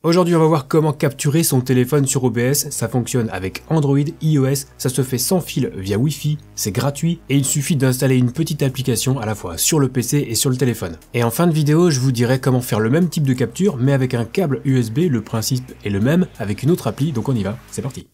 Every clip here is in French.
Aujourd'hui, on va voir comment capturer son téléphone sur OBS. Ça fonctionne avec Android, iOS, ça se fait sans fil via Wi-Fi, c'est gratuit et il suffit d'installer une petite application à la fois sur le PC et sur le téléphone. Et en fin de vidéo, je vous dirai comment faire le même type de capture mais avec un câble USB. Le principe est le même avec une autre appli, donc on y va, c'est parti.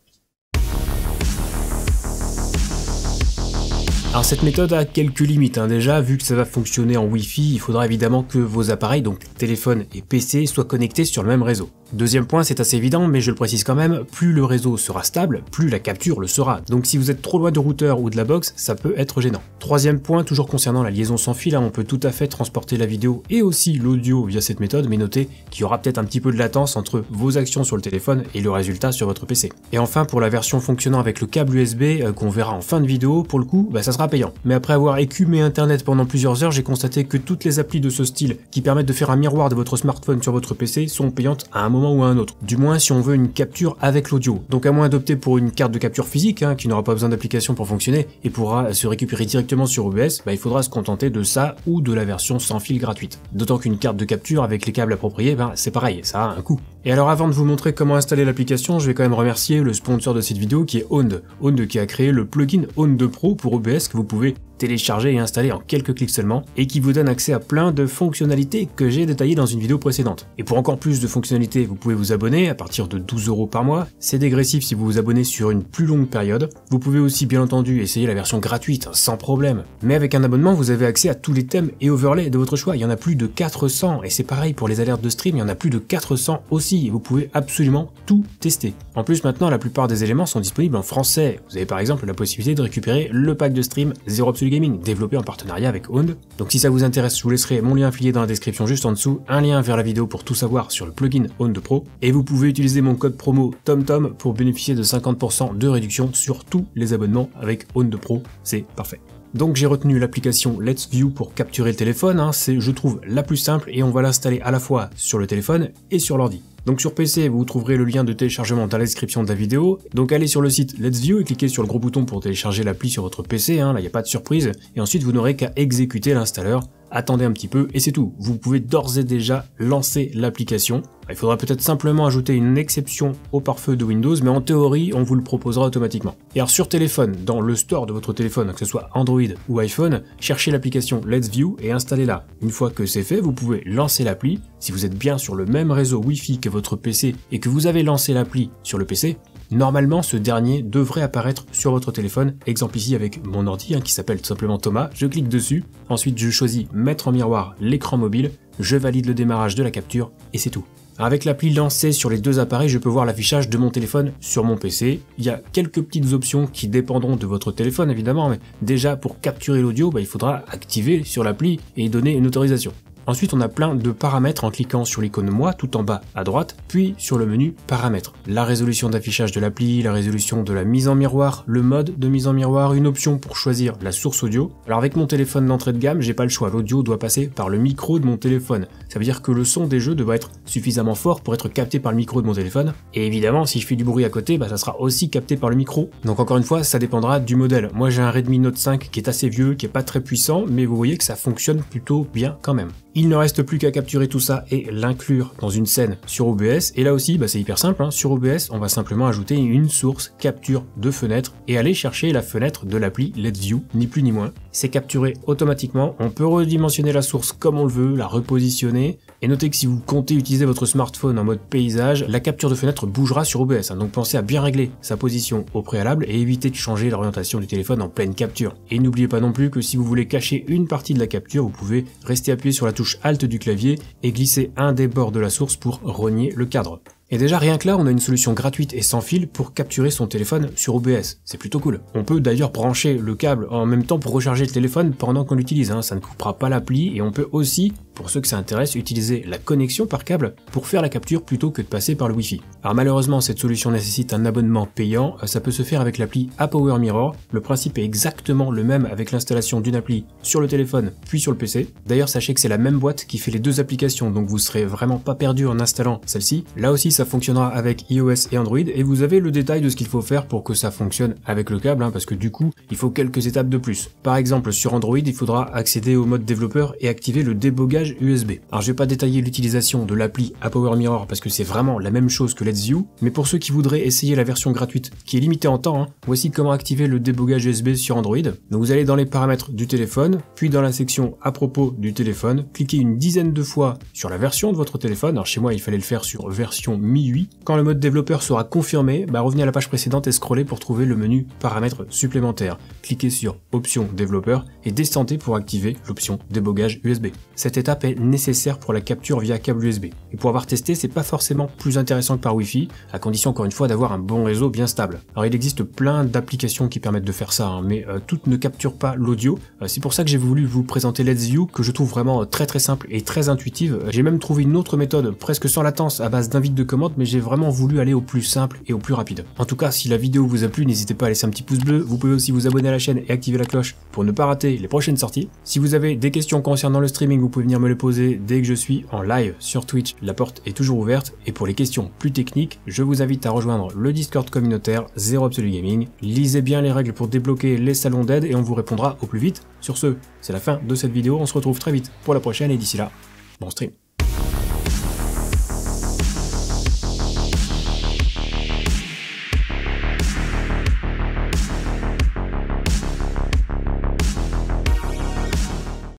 Alors cette méthode a quelques limites, déjà, vu que ça va fonctionner en Wi-Fi, il faudra évidemment que vos appareils, donc téléphone et PC, soient connectés sur le même réseau. Deuxième point, c'est assez évident, mais je le précise quand même, plus le réseau sera stable, plus la capture le sera. Donc si vous êtes trop loin du routeur ou de la box, ça peut être gênant. Troisième point, toujours concernant la liaison sans fil, on peut tout à fait transporter la vidéo et aussi l'audio via cette méthode, mais notez qu'il y aura peut-être un petit peu de latence entre vos actions sur le téléphone et le résultat sur votre PC. Et enfin, pour la version fonctionnant avec le câble USB qu'on verra en fin de vidéo, pour le coup, ça sera payant. Mais après avoir écumé internet pendant plusieurs heures, j'ai constaté que toutes les applis de ce style qui permettent de faire un miroir de votre smartphone sur votre PC sont payantes à un moment ou à un autre. Du moins si on veut une capture avec l'audio. Donc à moins d'opter pour une carte de capture physique, qui n'aura pas besoin d'application pour fonctionner et pourra se récupérer directement sur OBS, il faudra se contenter de ça ou de la version sans fil gratuite. D'autant qu'une carte de capture avec les câbles appropriés, c'est pareil, ça a un coût. Et alors avant de vous montrer comment installer l'application, je vais quand même remercier le sponsor de cette vidéo qui est Owned. Owned qui a créé le plugin Owned Pro pour OBS que vous pouvez télécharger et installer en quelques clics seulement et qui vous donne accès à plein de fonctionnalités que j'ai détaillées dans une vidéo précédente. Et pour encore plus de fonctionnalités, vous pouvez vous abonner à partir de 12 € par mois. C'est dégressif si vous vous abonnez sur une plus longue période. Vous pouvez aussi bien entendu essayer la version gratuite sans problème. Mais avec un abonnement, vous avez accès à tous les thèmes et overlays de votre choix. Il y en a plus de 400 et c'est pareil pour les alertes de stream, il y en a plus de 400 aussi et vous pouvez absolument tout tester. En plus maintenant, la plupart des éléments sont disponibles en français. Vous avez par exemple la possibilité de récupérer le pack de stream Zero Absolute Gaming, développé en partenariat avec Owned. Donc si ça vous intéresse, je vous laisserai mon lien affilié dans la description juste en dessous, un lien vers la vidéo pour tout savoir sur le plugin Owned Pro, et vous pouvez utiliser mon code promo TomTom pour bénéficier de 50% de réduction sur tous les abonnements avec Owned Pro, c'est parfait. Donc j'ai retenu l'application Let's View pour capturer le téléphone, c'est je trouve la plus simple et on va l'installer à la fois sur le téléphone et sur l'ordi. Donc sur PC, vous trouverez le lien de téléchargement dans la description de la vidéo. Donc allez sur le site Let's View et cliquez sur le gros bouton pour télécharger l'appli sur votre PC, là il n'y a pas de surprise. Et ensuite vous n'aurez qu'à exécuter l'installeur. Attendez un petit peu et c'est tout. Vous pouvez d'ores et déjà lancer l'application. Il faudra peut-être simplement ajouter une exception au pare-feu de Windows, mais en théorie, on vous le proposera automatiquement. Et alors sur téléphone, dans le store de votre téléphone, que ce soit Android ou iPhone, cherchez l'application Let's View et installez-la. Une fois que c'est fait, vous pouvez lancer l'appli. Si vous êtes bien sur le même réseau Wi-Fi que votre PC et que vous avez lancé l'appli sur le PC, normalement ce dernier devrait apparaître sur votre téléphone. Exemple ici avec mon ordi qui s'appelle tout simplement Thomas, je clique dessus, ensuite je choisis mettre en miroir l'écran mobile, je valide le démarrage de la capture et c'est tout. Avec l'appli lancée sur les deux appareils, je peux voir l'affichage de mon téléphone sur mon PC. Il y a quelques petites options qui dépendront de votre téléphone évidemment, mais déjà pour capturer l'audio, il faudra activer sur l'appli et y donner une autorisation. Ensuite, on a plein de paramètres en cliquant sur l'icône Moi tout en bas à droite, puis sur le menu Paramètres. La résolution d'affichage de l'appli, la résolution de la mise en miroir, le mode de mise en miroir, une option pour choisir la source audio. Alors avec mon téléphone d'entrée de gamme, j'ai pas le choix, l'audio doit passer par le micro de mon téléphone. Ça veut dire que le son des jeux devrait être suffisamment fort pour être capté par le micro de mon téléphone. Et évidemment, si je fais du bruit à côté, ça sera aussi capté par le micro. Donc encore une fois, ça dépendra du modèle. Moi j'ai un Redmi Note 5 qui est assez vieux, qui est pas très puissant, mais vous voyez que ça fonctionne plutôt bien quand même. Il ne reste plus qu'à capturer tout ça et l'inclure dans une scène sur OBS. Et là aussi, c'est hyper simple. Sur OBS, on va simplement ajouter une source capture de fenêtre et aller chercher la fenêtre de l'appli Let's View, ni plus ni moins. C'est capturé automatiquement. On peut redimensionner la source comme on le veut, la repositionner. Et notez que si vous comptez utiliser votre smartphone en mode paysage, la capture de fenêtre bougera sur OBS. Donc pensez à bien régler sa position au préalable et évitez de changer l'orientation du téléphone en pleine capture. Et n'oubliez pas non plus que si vous voulez cacher une partie de la capture, vous pouvez rester appuyé sur la touche Alt du clavier et glisser un des bords de la source pour rogner le cadre. Et déjà rien que là, on a une solution gratuite et sans fil pour capturer son téléphone sur OBS. C'est plutôt cool. On peut d'ailleurs brancher le câble en même temps pour recharger le téléphone pendant qu'on l'utilise. Ça ne coupera pas l'appli et on peut aussi, pour ceux que ça intéresse, utiliser la connexion par câble pour faire la capture plutôt que de passer par le Wi-Fi. Alors malheureusement, cette solution nécessite un abonnement payant. Ça peut se faire avec l'appli Power Mirror. Le principe est exactement le même avec l'installation d'une appli sur le téléphone puis sur le PC. D'ailleurs, sachez que c'est la même boîte qui fait les deux applications, donc vous serez vraiment pas perdu en installant celle-ci. Là aussi, ça fonctionnera avec iOS et Android et vous avez le détail de ce qu'il faut faire pour que ça fonctionne avec le câble, parce que du coup il faut quelques étapes de plus. Par exemple sur Android il faudra accéder au mode développeur et activer le débogage débogage USB. Alors je vais pas détailler l'utilisation de l'appli ApowerMirror parce que c'est vraiment la même chose que Let's View, mais pour ceux qui voudraient essayer la version gratuite qui est limitée en temps, voici comment activer le débogage USB sur Android. Donc vous allez dans les paramètres du téléphone, puis dans la section à propos du téléphone, cliquez une dizaine de fois sur la version de votre téléphone. Alors chez moi il fallait le faire sur version MIUI. Quand le mode développeur sera confirmé, revenez à la page précédente et scrollez pour trouver le menu paramètres supplémentaires. Cliquez sur option développeur et descendez pour activer l'option débogage USB. Cette étape est nécessaire pour la capture via câble USB. Et pour avoir testé, c'est pas forcément plus intéressant que par Wi-Fi, à condition encore une fois d'avoir un bon réseau bien stable. Alors il existe plein d'applications qui permettent de faire ça, mais toutes ne capturent pas l'audio. C'est pour ça que j'ai voulu vous présenter Let's View, que je trouve vraiment très simple et très intuitive. J'ai même trouvé une autre méthode presque sans latence à base d'invite de commande, mais j'ai vraiment voulu aller au plus simple et au plus rapide. En tout cas, si la vidéo vous a plu, n'hésitez pas à laisser un petit pouce bleu. Vous pouvez aussi vous abonner à la chaîne et activer la cloche pour ne pas rater les prochaines sorties. Si vous avez des questions concernant le streaming, vous pouvez venir me les poser dès que je suis en live sur Twitch. La porte est toujours ouverte. Et pour les questions plus techniques, je vous invite à rejoindre le Discord communautaire Zero Absolute Gaming. Lisez bien les règles pour débloquer les salons d'aide et on vous répondra au plus vite. Sur ce, c'est la fin de cette vidéo. On se retrouve très vite pour la prochaine et d'ici là, bon stream.